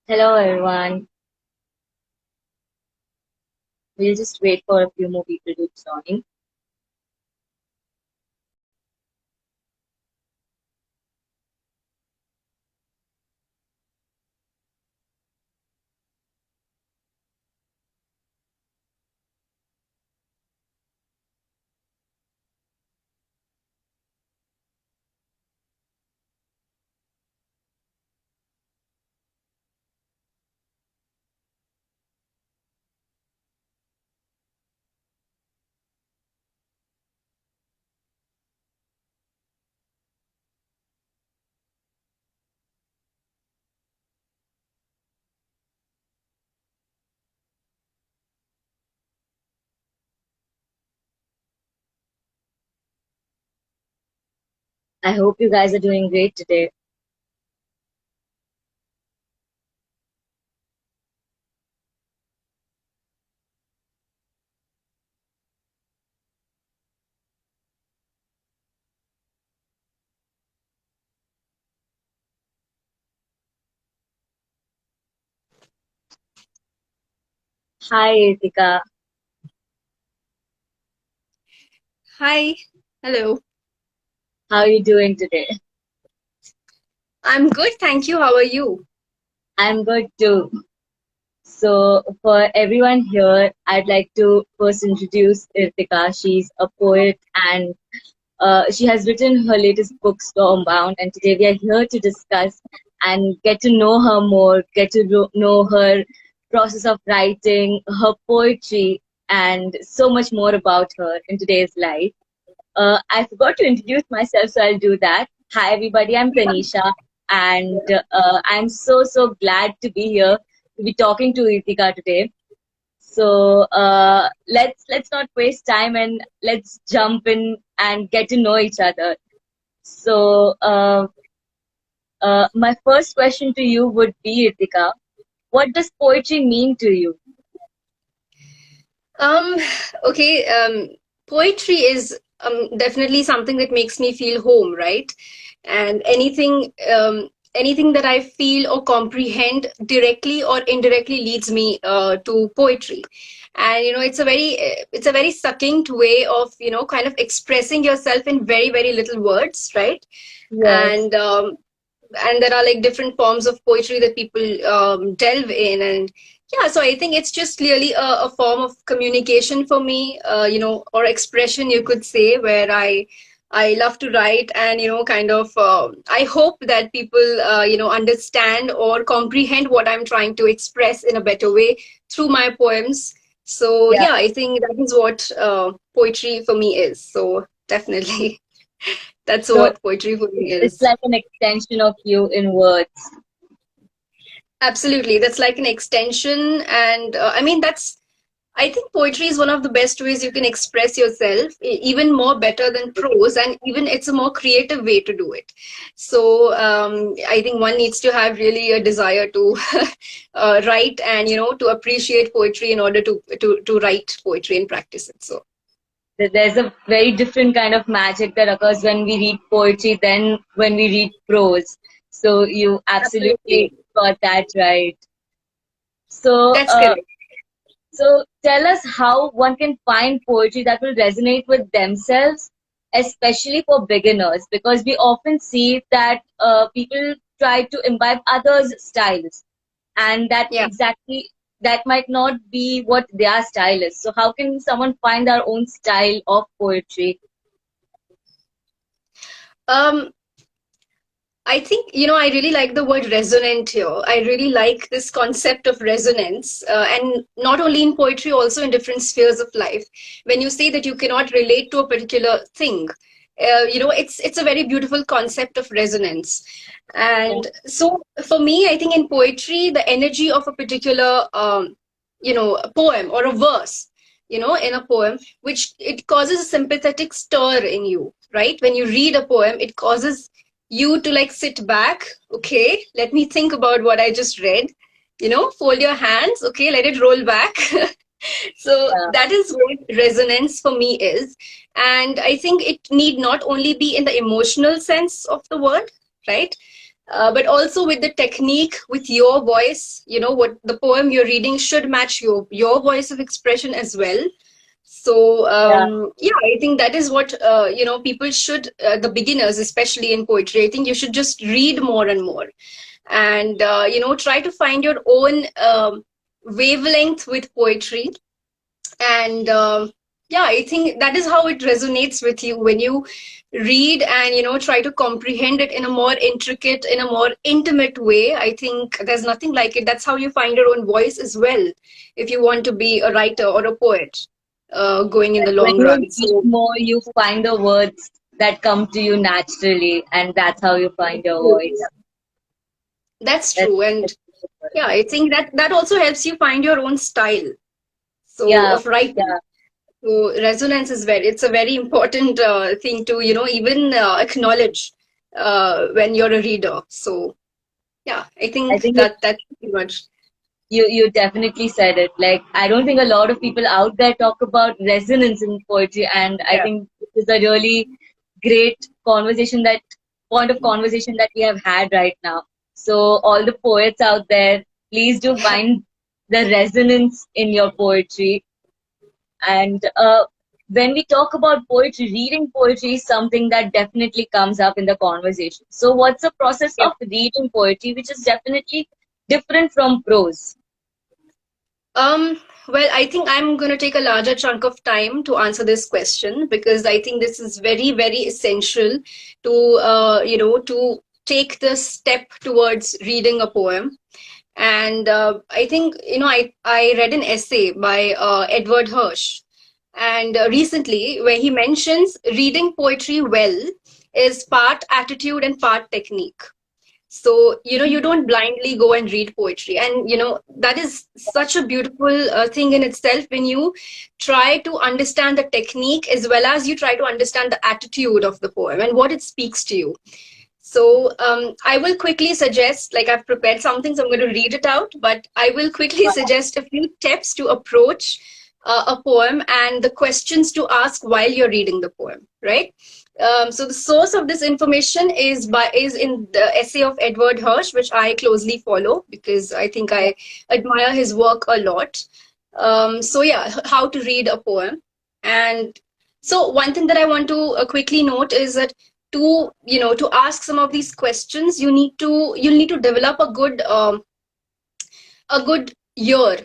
Hello, everyone. We'll just wait for a few more people to join. I hope you guys are doing great today. Hi, Irtika. Hi. Hello. How are you doing today? I'm good, thank you. How are you? I'm good too. So, for everyone here, I'd like to first introduce Irtika. She's a poet and she has written her latest book, Stormbound. And today we are here to discuss and get to know her more, get to know her process of writing, her poetry, and so much more about her in today's life. I forgot to introduce myself, so I'll do that. Hi, everybody. I'm Tanisha, and I'm so glad to be here to be talking to Irtika today. So let's not waste time and let's jump in and get to know each other. So my first question to you would be, Irtika, what does poetry mean to you? Um, okay, poetry is definitely something that makes me feel home, right? And anything that I feel or comprehend directly or indirectly leads me to poetry. And it's a very succinct way of kind of expressing yourself in very very little words, right? Yes. And there are like different forms of poetry that people delve in, and yeah, so I think it's just clearly a form of communication for me, or expression, you could say, where I love to write, and kind of I hope that people understand or comprehend what I'm trying to express in a better way through my poems. So Yeah. yeah, I think that is what poetry for me is. So definitely that's So what poetry for me it's is. like an extension of you in words. Absolutely. That's like an extension. And I mean, I think poetry is one of the best ways you can express yourself, even more better than prose. And even it's a more creative way to do it. So I think one needs to have really a desire to write and, to appreciate poetry in order to write poetry and practice it. So. There's a very different kind of magic that occurs when we read poetry than when we read prose. So you Absolutely. absolutely got that right. So, That's correct. so tell us how one can find poetry that will resonate with themselves, especially for beginners, because we often see that people try to imbibe others' styles, and Yeah. that might not be what their style is. So, how can someone find their own style of poetry? Um, I think, I really like the word resonant here. I really like this concept of resonance, and not only in poetry, also in different spheres of life. When you say that you cannot relate to a particular thing, it's a very beautiful concept of resonance. Yeah. And so for me, I think in poetry, the energy of a particular, a poem or a verse, in a poem, which it causes a sympathetic stir in you, right? When you read a poem, it causes you to like sit back. Okay, let me think about what I just read. Fold your hands. Okay, let it roll back. So Yeah. that is what resonance for me is. And I think it need not only be in the emotional sense of the word, right? but also with the technique, with your voice. What the poem you're reading should match your voice of expression as well. So Yeah. yeah, I think that is what people should, the beginners especially in poetry. I think you should just read more and more, and try to find your own wavelength with poetry. And yeah, I think that is how it resonates with you when you read and try to comprehend it in a more intricate, in a more intimate way. I think there's nothing like it. That's how you find your own voice as well, if you want to be a writer or a poet, going in the When long you run. read So more, you find the words that come to you naturally, and that's how you find your voice. that's That's, true. And that's yeah, I think that also helps you find your own style, so yeah, of writing. yeah. So resonance is it's a very important thing to, even acknowledge when you're a reader. So yeah, I I think think that's pretty much. you definitely said it. Like, I don't think a lot of people out there talk about resonance in poetry, and I Yeah. think this is a really great conversation, that point of conversation that we have had right now. So all the poets out there, please do find the resonance in your poetry. And when we talk about poetry, reading poetry is something that definitely comes up in the conversation. So what's the process Yeah. of reading poetry, which is definitely different from prose? Well, I think I'm going to take a larger chunk of time to answer this question, because I think this is very, very essential to, to take the step towards reading a poem. And I think, I read an essay by Edward Hirsch, and recently, where he mentions reading poetry well is part attitude and part technique. So you don't blindly go and read poetry, and that is such a beautiful thing in itself, when you try to understand the technique as well as you try to understand the attitude of the poem and what it speaks to you. So I will quickly suggest, like, I've prepared something, so I'm going to read it out, but I will quickly suggest a few tips to approach a poem and the questions to ask while you're reading the poem, right? So the source of this information is in the essay of Edward Hirsch, which I closely follow because I think I admire his work a lot. So yeah, how to read a poem. And so one thing that I want to quickly note is that to ask some of these questions, you'll need to develop a good ear,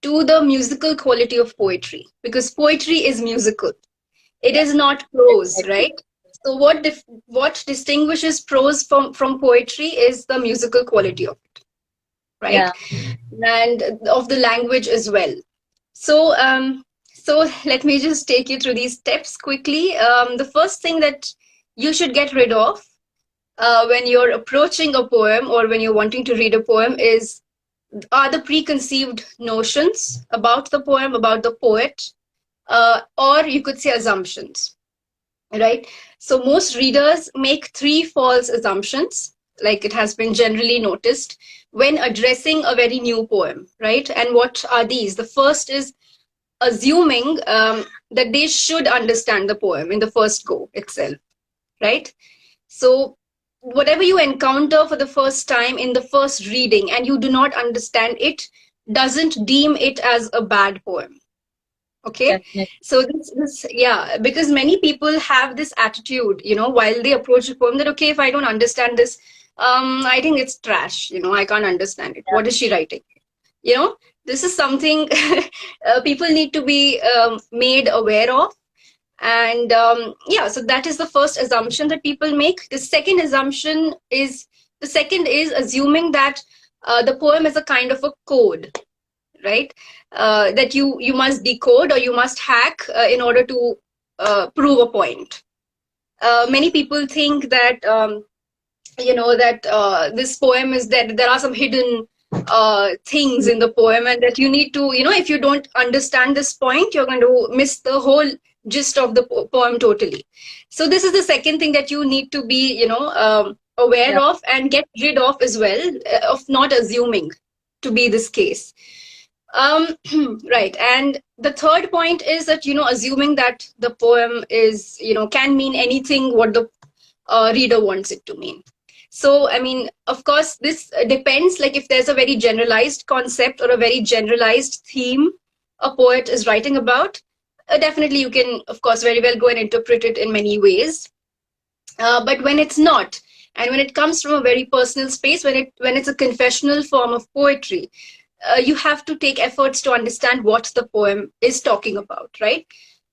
to the musical quality of poetry, because poetry is musical. It Yeah, is not prose, definitely. right? So what distinguishes prose from poetry is the musical quality of it, Yeah, right? And of the language as well. So so let me just take you through these steps quickly. The first thing that you should get rid of when you're approaching a poem or when you're wanting to read a poem is are the preconceived notions about the poem, about the poet, or you could say assumptions, right? So most readers make three false assumptions, like it has been generally noticed when addressing a very new poem, right? And what are these? The first is assuming that they should understand the poem in the first go itself, right? So whatever you encounter for the first time in the first reading and you do not understand it, doesn't deem it as a bad poem. Okay. definitely. So this yeah, because many people have this attitude, while they approach a poem, that okay, if I don't understand this, I think it's trash, I can't understand it. Yeah, What is she writing? you know this is something people need to be made aware of. And yeah, so that is the first assumption that people make. The second is assuming that the poem is a kind of a code, right? That you must decode or you must hack in order to prove a point. Many people think that that this poem is that there are some hidden things in the poem, and that you need to, if you don't understand this point, you're going to miss the whole gist of the poem totally. So this is the second thing that you need to be, aware yeah, of and get rid of as well, of not assuming to be this case. um right. And the third point is that, assuming that the poem is, can mean anything what the reader wants it to mean. So, I mean, of course, this depends. Like, if there's a very generalized concept or a very generalized theme a poet is writing about, definitely you can, of course, very well go and interpret it in many ways. But when it's not, and when it comes from a very personal space, when it's a confessional form of poetry, you have to take efforts to understand what the poem is talking about, right?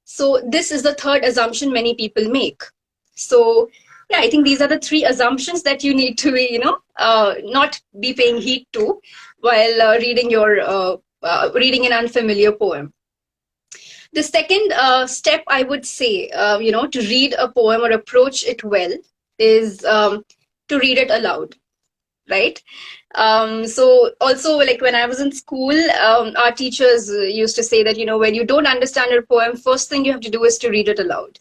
So this is the third assumption many people make. So yeah, I think these are the three assumptions that you need to be, not be paying heed to while reading an unfamiliar poem. The second step, I would say, to read a poem or approach it well is to read it aloud, right? So also, like when I was in school, our teachers used to say that, when you don't understand a poem, first thing you have to do is to read it aloud.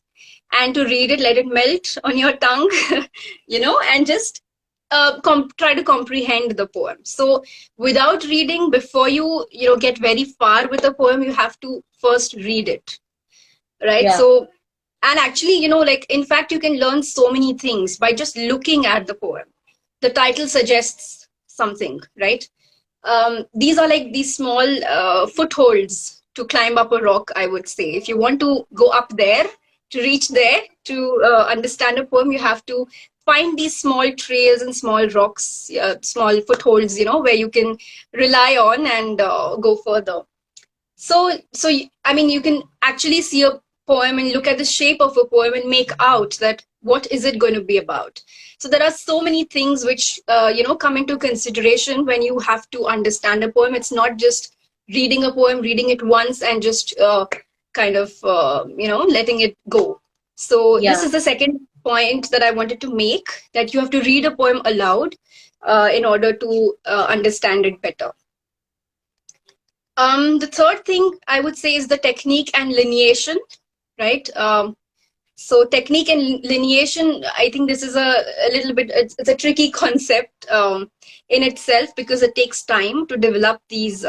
And to read it, let it melt on your tongue, and just try to comprehend the poem. So without reading, before you get very far with a poem, you have to first read it, right? Yeah, So, and actually, like in fact, you can learn so many things by just looking at the poem. The title suggests something, right? These are like these small footholds to climb up a rock, I would say. If you want to go up there, to reach there, to understand a poem, you have to find these small trails and small rocks, small footholds, where you can rely on and go further. I mean, you can actually see a poem and look at the shape of a poem and make out that what is it going to be about. So there are so many things which come into consideration when you have to understand a poem. It's not just reading a poem, reading it once, and just kind of letting it go. So this yeah. is the second point that I wanted to make, that you have to read a poem aloud in order to understand it better. The third thing I would say is the technique and lineation, right? So technique and lineation, I think this is a little bit, it's a tricky concept in itself, because it takes time to develop these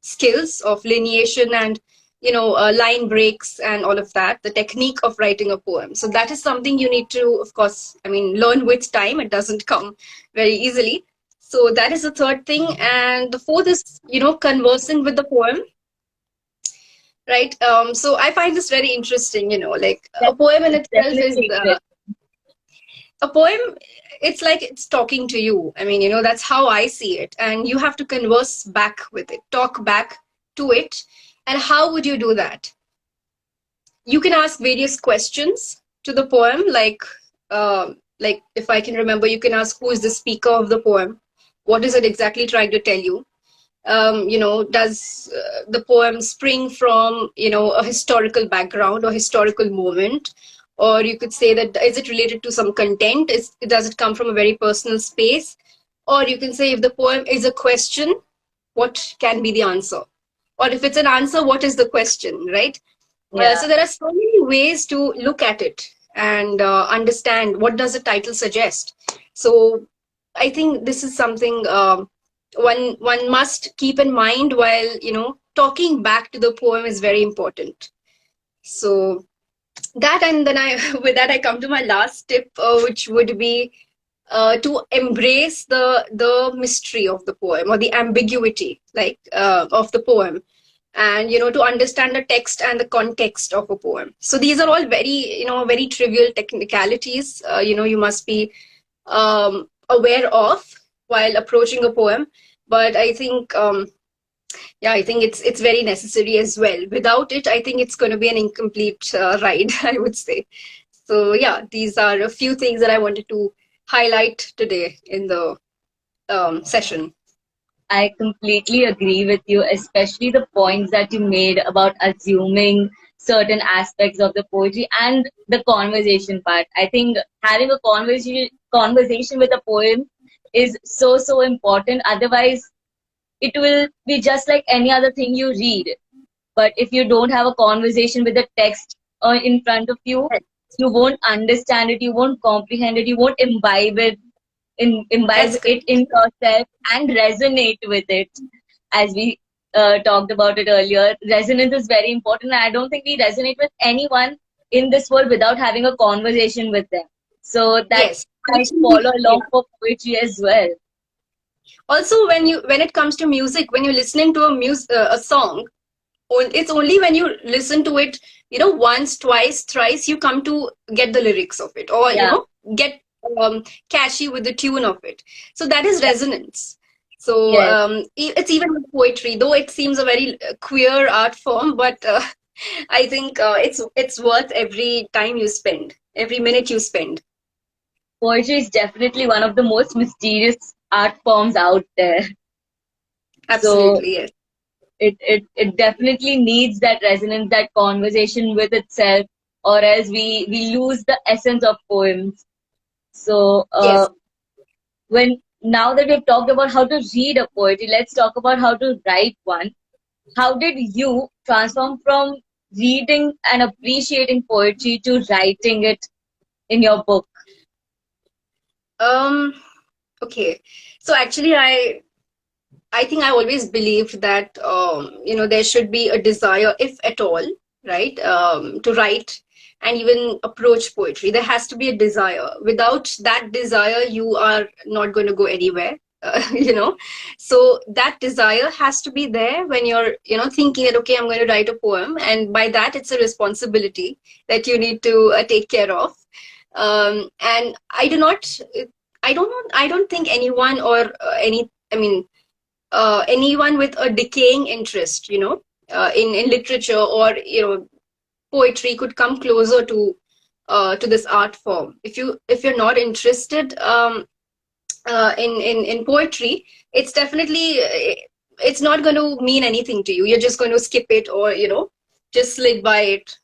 skills of lineation and, line breaks and all of that, the technique of writing a poem. So that is something you need to, of course, I mean, learn with time. It doesn't come very easily. So that is the third thing. And the fourth is, conversing with the poem, right? So I find this very interesting, like a That's poem in itself is definitely great. a poem. It's like it's talking to you. I mean, that's how I see it. And you have to converse back with it, talk back to it. And how would you do that? You can ask various questions to the poem, like if I can remember, you can ask, who is the speaker of the poem? What is it exactly trying to tell you? Does the poem spring from, a historical background or historical moment? Or you could say that, is it related to some content? Does it come from a very personal space? Or you can say, if the poem is a question, what can be the answer? Or if it's an answer, what is the question, right? So Yeah, there are so many ways to look at it and understand, what does the title suggest. So I think this is something one must keep in mind while talking back to the poem is very important. So that, and then I with that I come to my last tip, which would be to embrace the mystery of the poem, or the ambiguity, like of the poem, and to understand the text and the context of a poem. So these are all very trivial technicalities, you must be aware of while approaching a poem. But I think I think it's very necessary as well. Without it, I think it's going to be an incomplete ride, I would say. So yeah, these are a few things that I wanted to highlight today in the session. I completely agree with you, especially the points that you made about assuming certain aspects of the poetry and the conversation part. I think having a conversation with a poem is so important. Otherwise, it will be just like any other thing you read. But if you don't have a conversation with the text in front of you, you won't understand it, you won't comprehend it, you won't imbibe That's it correct. in yourself and resonate with it. As we talked about it earlier, resonance is very important. I don't think we resonate with anyone in this world without having a conversation with them. So that Yes. might actually, follow yeah. along for poetry as well. Also, when it comes to music, when you're listening to a song, it's only when you listen to it, once, twice, thrice, you come to get the lyrics of it, or Yeah, get catchy with the tune of it. So that is yeah, resonance. So yes. it's even with poetry, though it seems a very queer art form, but I think it's worth every time you spend, every minute you spend. Poetry is definitely one of the most mysterious art forms out there. So Absolutely, yes. it definitely needs that resonance, that conversation with itself, or else we lose the essence of poems. So Yes. when now that we've talked about how to read a poetry, let's talk about how to write one. How did you transform from reading and appreciating poetry to writing it in your book? Um. Okay. So actually, I think I always believed that there should be a desire, if at all, right, to write and even approach poetry. There has to be a desire. Without that desire, you are not going to go anywhere. So that desire has to be there when you're thinking that, okay, I'm going to write a poem, and by that it's a responsibility that you need to take care of. And I don't think anyone or any I mean anyone with a decaying interest, in literature or poetry could come closer to this art form. If you're not interested in poetry, it's definitely it's not going to mean anything to you. You're just going to skip it, or just slid by it.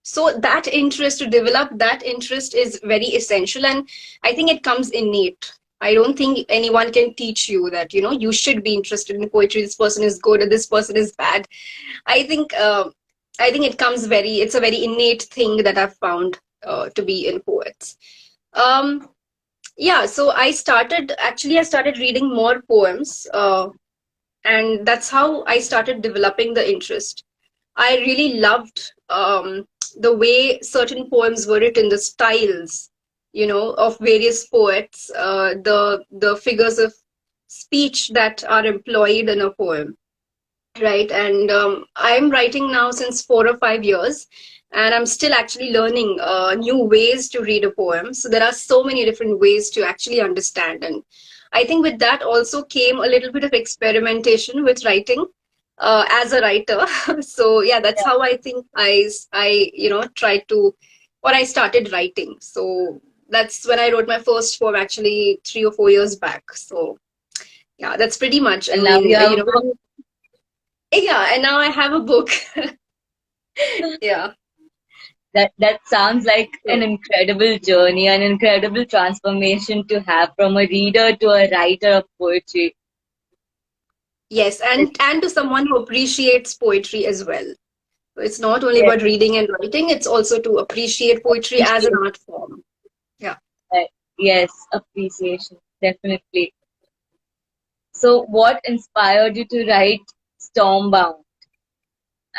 So that interest, to develop that interest, is very essential, and I think it comes innate. I don't think anyone can teach you that you should be interested in poetry, this person is good or this person is bad. I think it's a very innate thing that I've found to be in poets. um yeah, so I started reading more poems, and that's how I started developing the interest. I really loved the way certain poems were written, the styles, of various poets, the figures of speech that are employed in a poem, right? And I'm writing now since 4 or 5 years, and I'm still actually learning new ways to read a poem. So there are so many different ways to actually understand, and I think with that also came a little bit of experimentation with writing as a writer. So yeah, that's Yeah. how I think I tried to, or I started writing. So that's when I wrote my first poem, actually 3 or 4 years back. So yeah, that's pretty much. I And now mean, you have a book. yeah, and now I have a book. Yeah. That sounds like an So, incredible journey, an incredible transformation to have from a reader to a writer of poetry. yes, It, and to someone who appreciates poetry as well. So it's not only yes, about reading and writing, it's also to appreciate poetry as an appreciate, art form. Yeah. yes, appreciation, definitely. So, what inspired you to write Stormbound?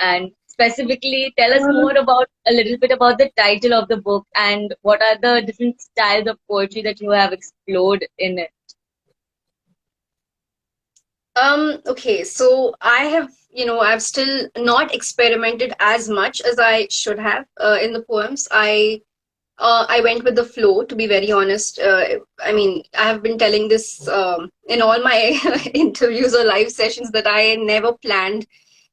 And specifically, tell us more about a little bit about the title of the book and what are the different styles of poetry that you have explored in it. Okay, so I've still not experimented as much as I should have in the poems. I went with the flow, to be very honest. I mean, I have been telling this in all my interviews or live sessions that I never planned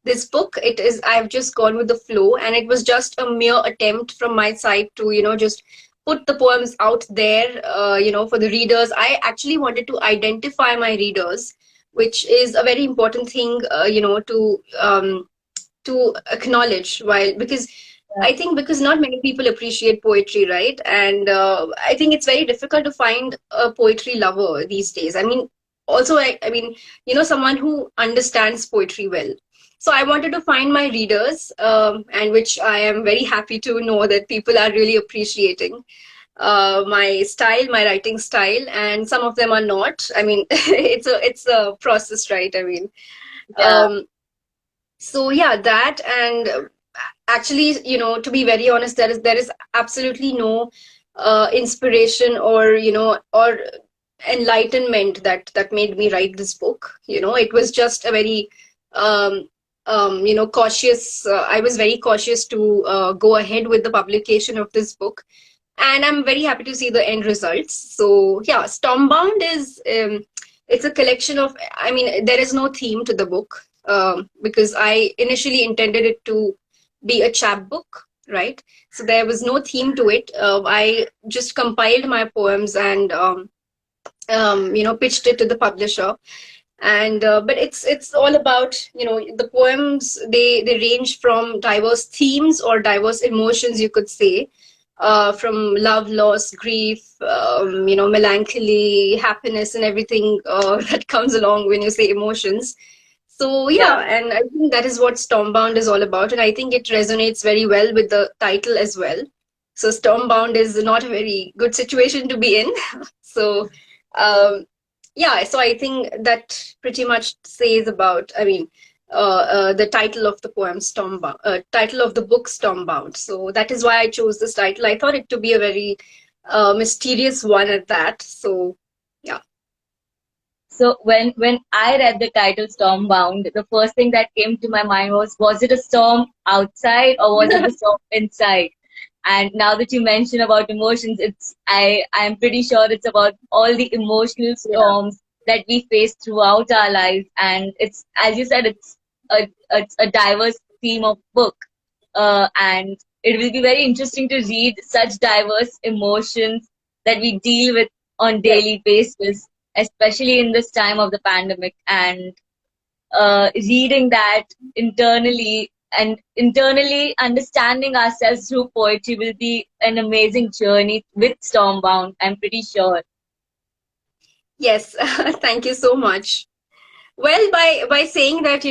this book. I've just gone with the flow, and it was just a mere attempt from my side to, just put the poems out there, for the readers. I actually wanted to identify my readers, which is a very important thing, to acknowledge, while because Yeah, I think because not many people appreciate poetry, right? And I think it's very difficult to find a poetry lover these days. I mean, also, I mean, someone who understands poetry well. So I wanted to find my readers, and which I am very happy to know that people are really appreciating my style, my writing style, and some of them are not. I mean, it's a process, right? I mean, yeah, um, so yeah, that, and actually, to be very honest, there is absolutely no inspiration, or or enlightenment that made me write this book. It was just a very um, cautious. I was very cautious to go ahead with the publication of this book, and I'm very happy to see the end results. So yeah, Stormbound is it's a collection of. I mean, there is no theme to the book, because I initially intended it to be a chapbook, right? So there was no theme to it. I just compiled my poems and pitched it to the publisher. And but it's all about, the poems, they range from diverse themes or diverse emotions, you could say, from love, loss, grief, melancholy, happiness, and everything that comes along when you say emotions. So Yeah. yeah, and I think that is what Stormbound is all about, and I think it resonates very well with the title as well. So Stormbound is not a very good situation to be in. So um, yeah, so I think that pretty much says about, I mean, the title of the poem Stormbound, title of the book Stormbound. So that is why I chose this title. I thought it to be a very mysterious one at that. So yeah. So when I read the title Stormbound, the first thing that came to my mind was it a storm outside or was it a storm inside? And now that you mention about emotions, I'm pretty sure it's about all the emotional Yeah. storms that we face throughout our lives. And it's, as you said, it's a diverse theme of book. And it will be very interesting to read such diverse emotions that we deal with on Yes. daily basis, especially in this time of the pandemic. And reading that internally and internally understanding ourselves through poetry will be an amazing journey with Stormbound, I'm pretty sure. Yes. Thank you so much. Well, by saying that,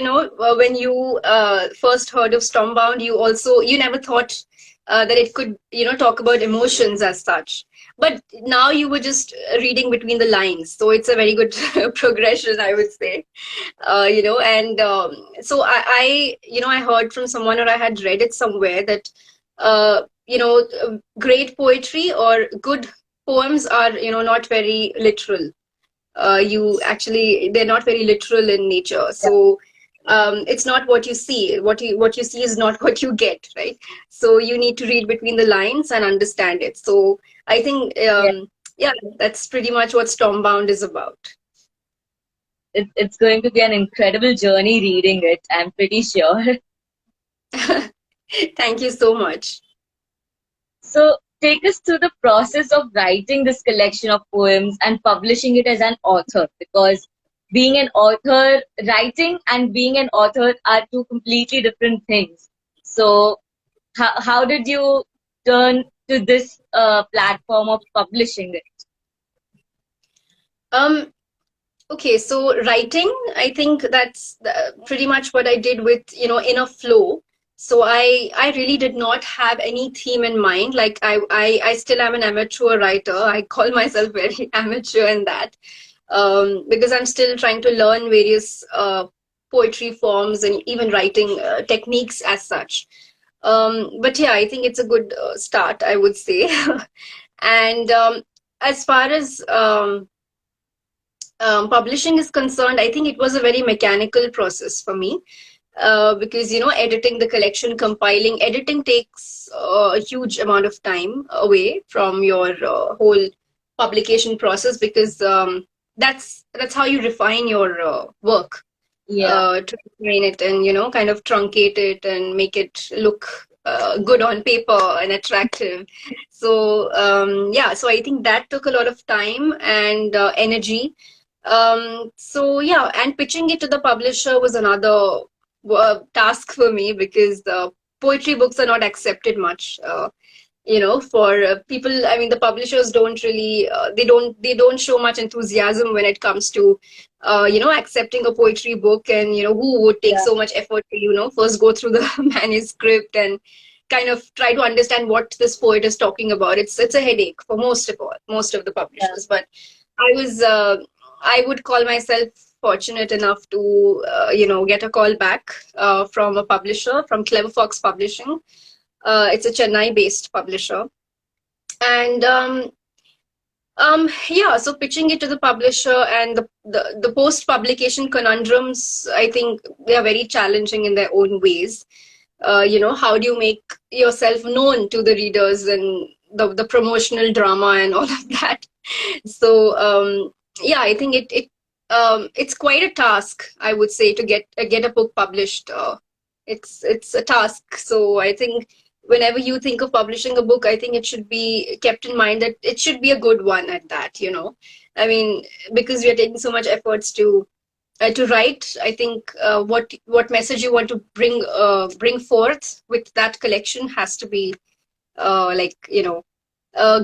when you first heard of Stormbound, you never thought that it could, talk about emotions as such. But now you were just reading between the lines, so it's a very good progression, I would say. And so I heard from someone, or I had read it somewhere, that great poetry or good poems are, not very literal. You actually, they're not very literal in nature. So it's not what you see. What you see is not what you get, right? So you need to read between the lines and understand it. So I think Yeah, yeah, that's pretty much what Stormbound is about. it's going to be an incredible journey reading it, I'm pretty sure. Thank you so much. So take us through the process of writing this collection of poems and publishing it as an author, because being an author, writing and being an author are two completely different things. So how did you turn to this platform of publishing it? Um, okay, so writing, I think that's pretty much what I did with, in a flow. So I really did not have any theme in mind. Like I still am an amateur writer. I call myself very amateur in that, because I'm still trying to learn various poetry forms and even writing techniques as such. But yeah, I think it's a good start, I would say. And as far as publishing is concerned, I think it was a very mechanical process for me, because editing the collection, compiling, editing takes a huge amount of time away from your whole publication process, because that's how you refine your work, Yeah, to refine it and kind of truncate it and make it look good on paper and attractive. So yeah, so I think that took a lot of time and energy. So yeah, and pitching it to the publisher was another task for me, because the poetry books are not accepted much. For people, I mean, the publishers don't really, they don't show much enthusiasm when it comes to, accepting a poetry book, and who would take yeah, so much effort to, first go through the manuscript and kind of try to understand what this poet is talking about. It's a headache for most of the yeah. publishers. But I was, I would call myself fortunate enough to, get a call back from a publisher, from Clever Fox Publishing. It's a Chennai based publisher. And yeah, so pitching it to the publisher and the post publication conundrums, I think they are very challenging in their own ways. How do you make yourself known to the readers, and the promotional drama and all of that. So yeah, I think it's quite a task, I would say, to get a book published. It's a task. So I think whenever you think of publishing a book, I think it should be kept in mind that it should be a good one at that. I mean, because we are taking so much efforts to write. I think what message you want to bring forth with that collection has to be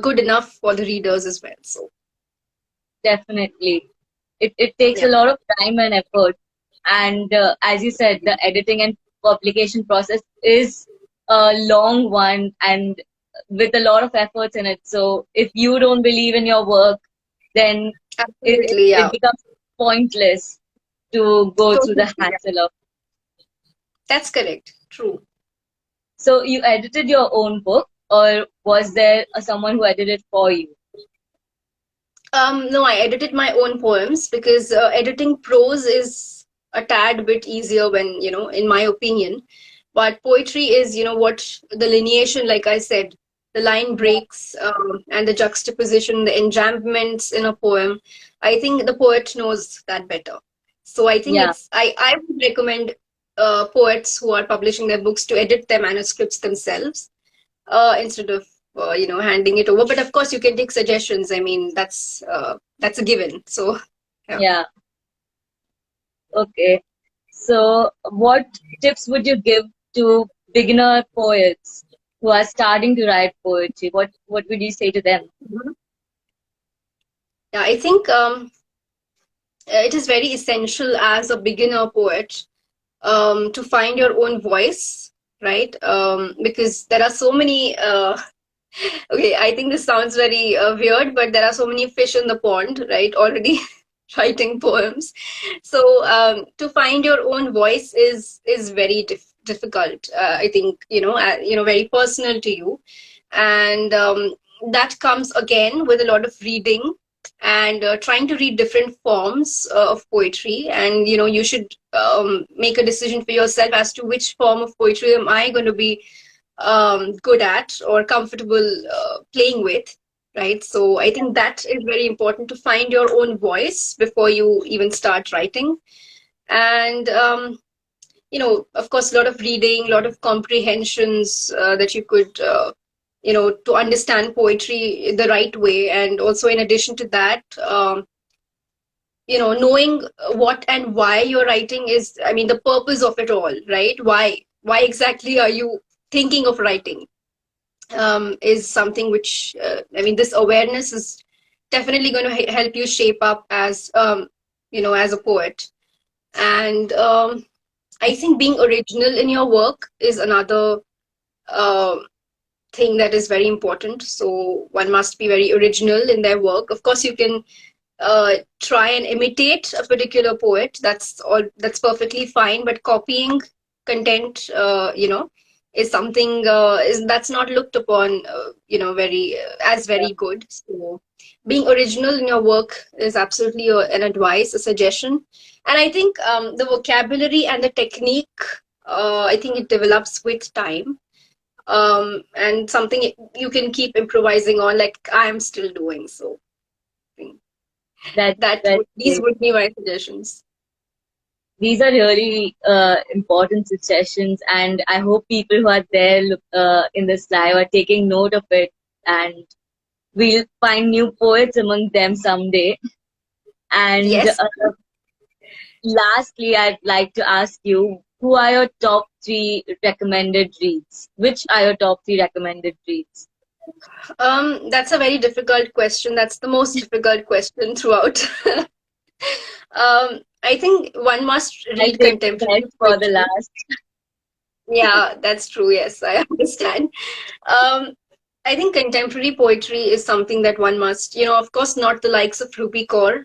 good enough for the readers as well. So Definitely. It takes a yeah, lot of time and effort. And as you said, the editing and publication process is a long one and with a lot of efforts in it. So if you don't believe in your work, then absolutely, it yeah, becomes pointless to go through totally. the Yeah. hassle of. That's correct. True. So you edited your own book, or was there someone who edited for you? No, I edited my own poems because editing prose is a tad bit easier when, in my opinion. But poetry is, what the lineation, like I said, the line breaks and the juxtaposition, the enjambments in a poem. I think the poet knows that better. So I think Yeah, I would recommend poets who are publishing their books to edit their manuscripts themselves instead of handing it over. But of course, you can take suggestions. I mean, that's a given. So yeah. yeah. Okay. So, what tips would you give to beginner poets who are starting to write poetry? What would you say to them? Mhm. Yeah, I think it is very essential as a beginner poet to find your own voice, right? Because there are so many. Okay, I think this sounds very weird, but there are so many fish in the pond, right? Already writing poems. So to find your own voice is very difficult. I think very personal to you, and that comes again with a lot of reading and trying to read different forms of poetry. And you should make a decision for yourself as to which form of poetry am I going to be good at or comfortable playing with, right? So I think that is very important, to find your own voice before you even start writing. And of course, a lot of reading, a lot of comprehensions that you could to understand poetry the right way. And also, in addition to that, knowing what and why you're writing is, I mean, the purpose of it all, right? Why exactly are you thinking of writing, is something which, I mean, this awareness is definitely going to help you shape up as as a poet. And I think being original in your work is another uh, thing that is very important. So one must be very original in their work. Of course, you can try and imitate a particular poet. That's perfectly fine. But copying content, is something is that's not looked upon, very as very good. So being original in your work is absolutely an advice, a suggestion. And I think the vocabulary and the technique, I think it develops with time, and something you can keep improvising on, like I am still doing. So That that's these great. would be my suggestions. These are really important suggestions, and I hope people who are there in this live are taking note of it, and we'll find new poets among them someday. And Yes. lastly, I'd like to ask you, who are your top three recommended reads? Which are your top three recommended reads? That's a very difficult question. That's the most difficult question throughout. I think one must I'll read take the contemporary best for the poetry. last. Yeah, that's true. Yes, I understand. Um, I think contemporary poetry is something that one must, of course, not the likes of Rupi Kaur.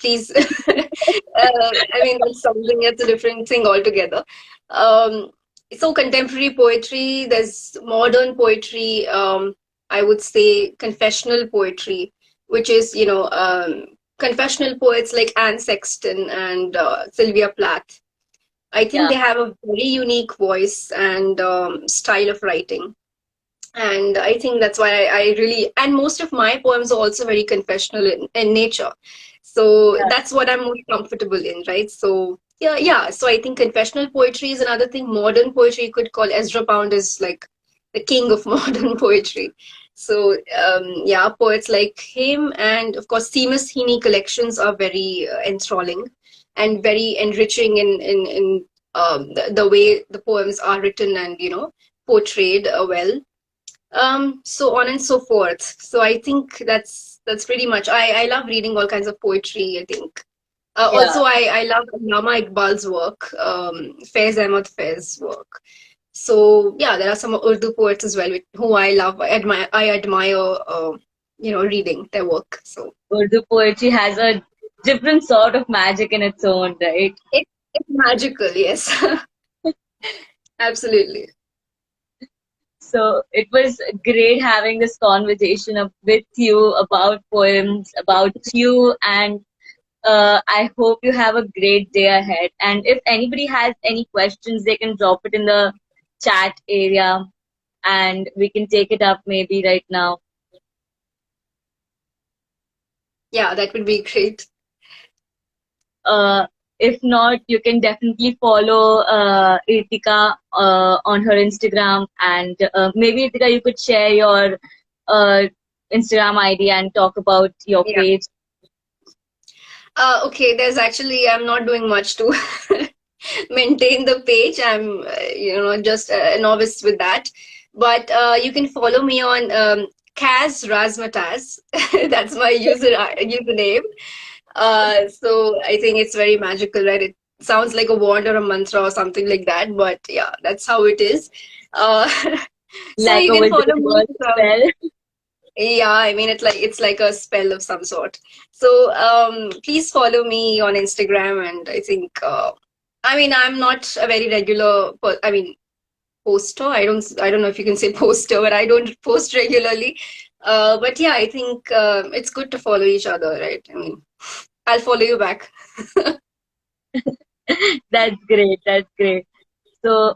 Please, I mean, that's something, that's a different thing altogether. Um, so contemporary poetry, there's modern poetry. I would say, confessional poetry, which is, confessional poets like Anne Sexton and Sylvia Plath. I think Yeah, they have a very unique voice and style of writing. And I think that's why I really, and most of my poems are also very confessional in nature. So yeah, that's what I'm most comfortable in, right? So yeah, yeah. So I think confessional poetry is another thing. Modern poetry you could call Ezra Pound is like the king of modern poetry. So yeah, poets like him and of course Seamus Heaney collections are very enthralling and very enriching in the way the poems are written and portrayed well, so on and so forth. So I think that's pretty much. I love reading all kinds of poetry. I think yeah. also I love Allama Iqbal's work, Faiz Ahmad Faiz's work. So yeah, there are some Urdu poets as well who I love. I admire reading their work. So Urdu poetry has a different sort of magic in its own, right? it's magical. Yes, absolutely. So it was great having this conversation with you about poems, about you, and I hope you have a great day ahead. And if anybody has any questions, they can drop it in the chat area and we can take it up maybe right now. Yeah, that would be great. Uh, if not, you can definitely follow Irtika on her Instagram, and maybe Irtika, you could share your uh, Instagram ID and talk about your Yeah. page. Okay, there's actually I'm not doing much to maintain the page. I'm just a novice with that. But you can follow me on Kaz Razmataz. That's my username. So I think it's very magical, right? It sounds like a word or a mantra or something like that. But yeah, that's how it is. Uh, so Like you a can wizard follow me word from. spell. Yeah, I mean it's like a spell of some sort. So please follow me on Instagram, and I think I mean I'm not a very regular I mean poster. I don't know if you can say poster, but I don't post regularly. But yeah, I think it's good to follow each other, right? I mean, I'll follow you back. That's great. That's great. So,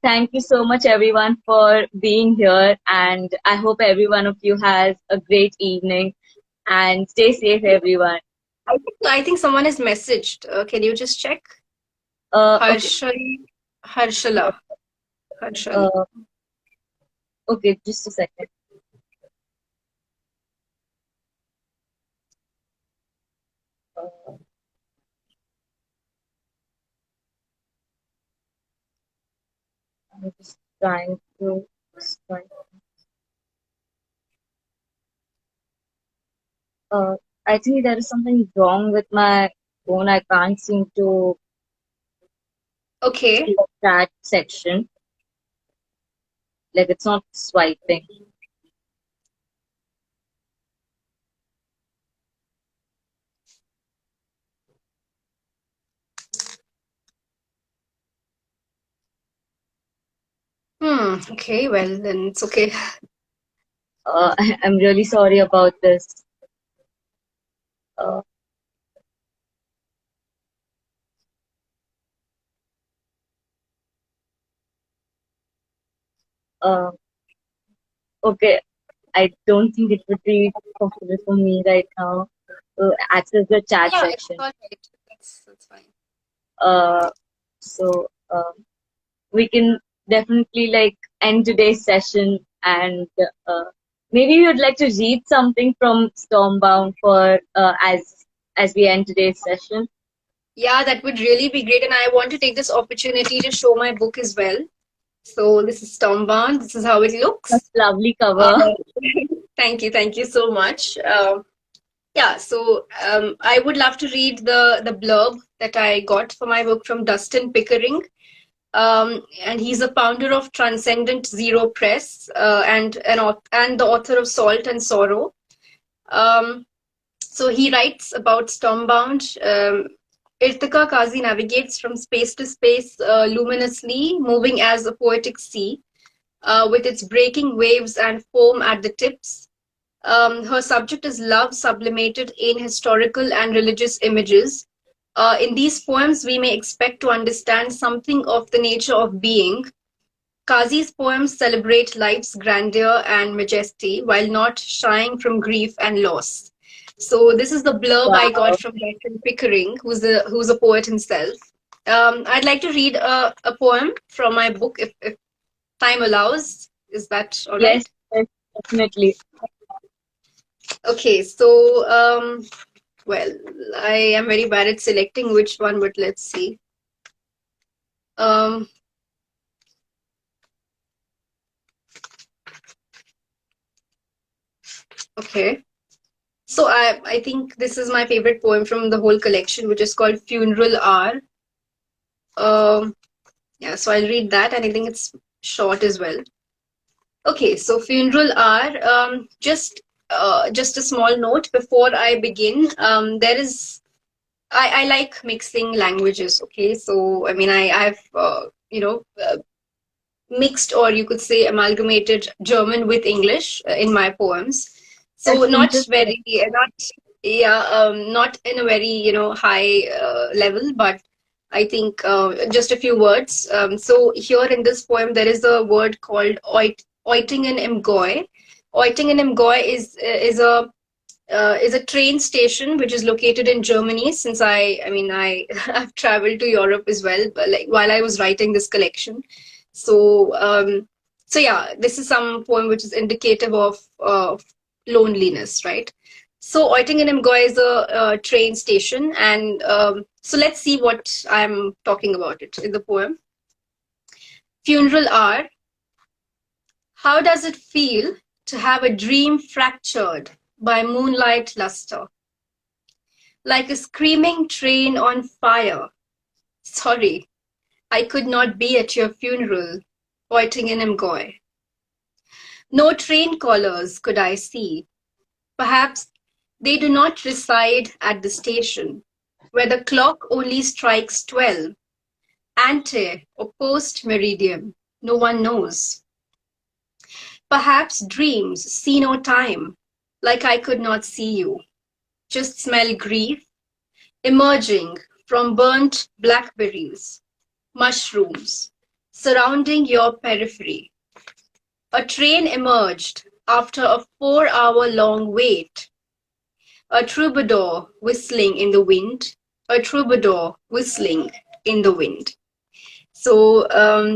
thank you so much, everyone, for being here. And I hope every one of you has a great evening and stay safe, everyone. I think someone has messaged. Can you just check? Okay. Harshal, Harshala, Harshal. Uh, okay, just a second. Uh, I'm just trying to. Find- Uh, I think there is something wrong with my phone. I can't seem to see Okay. the chat section. Like it's not swiping. Okay. Well, then it's okay. I'm really sorry about this. Uh, uh, okay, I don't think it would be possible for me right now to access the chat Yeah, it's section. all right. That's fine. Uh, so we can definitely like end today's session and uh, maybe you would like to read something from Stormbound for as we end today's session. Yeah, that would really be great. And I want to take this opportunity to show my book as well. So this is Stormbound. This is how it A looks. lovely Uh, cover. thank you so much. Yeah, so I would love to read the blurb that I got for my book from Dustin Pickering. And he's a founder of Transcendent Zero Press and the author of Salt and Sorrow. Um, so he writes about Stormbound. Irtika Kazi navigates from space to space luminously, moving as a poetic sea. with its breaking waves and foam at the tips. Her subject is love sublimated in historical and religious images. In these poems, we may expect to understand something of the nature of being. Kazi's poems celebrate life's grandeur and majesty while not shying from grief and loss. So this is the blurb I got Wow. from Bertrand Pickering, who's a poet himself. I'd like to read a poem from my book if time allows. Is that all Yes, right? yes, definitely. Okay, so well, I am very bad at selecting which one, but let's see. Um, okay. So I think this is my favorite poem from the whole collection, which is called Funeral Hour. Um, yeah, so I'll read that, and I think it's short as well. Okay, so Funeral Hour. Just a small note before I begin. There is I like mixing languages. Okay, so I mean I've mixed, or you could say amalgamated German with English in my poems. So That's not interesting. very, not yeah, not in a very high level, but I think just a few words. So here in this poem, there is a word called Oitingen im Goi. Oitingen im Goi is a train station which is located in Germany. Since I mean, I've traveled to Europe as well, but like while I was writing this collection. So, so yeah, this is some poem which is indicative of loneliness, right? So, Oettingen im Goi is a train station, and so let's see what I'm talking about it in the poem. Funeral hour. How does it feel to have a dream fractured by moonlight luster? Like a screaming train on fire. Sorry, I could not be at your funeral, Oettingen im Goi. No train callers could I see. Perhaps they do not reside at the station, where the clock only strikes 12, ante or post meridian. No one knows. Perhaps dreams see no time, like I could not see you. Just smell grief emerging from burnt blackberries, mushrooms, surrounding your periphery. A train emerged after a 4 hour long wait. A troubadour whistling in the wind. A troubadour whistling in the wind. So,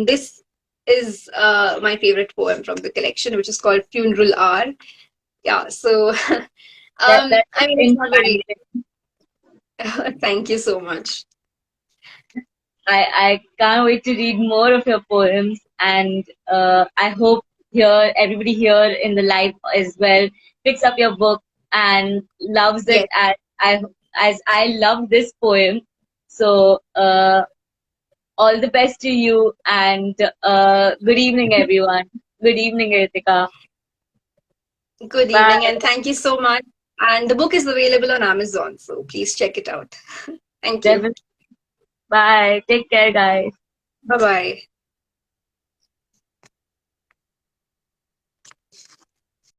this is my favorite poem from the collection, which is called Funeral Hour. Yeah, so That's I mean, it's not very. inspiring. Thank you so much. I can't wait to read more of your poems, and I hope everybody here in the live as well picks up your book and loves it Yes. as I love this poem. So all the best to you, and good evening, everyone. Good evening, Irtika. Good evening, Bye. and thank you so much. And the book is available on Amazon, so please check it out. Thank you. Definitely. Bye. Take care, guys. Bye bye.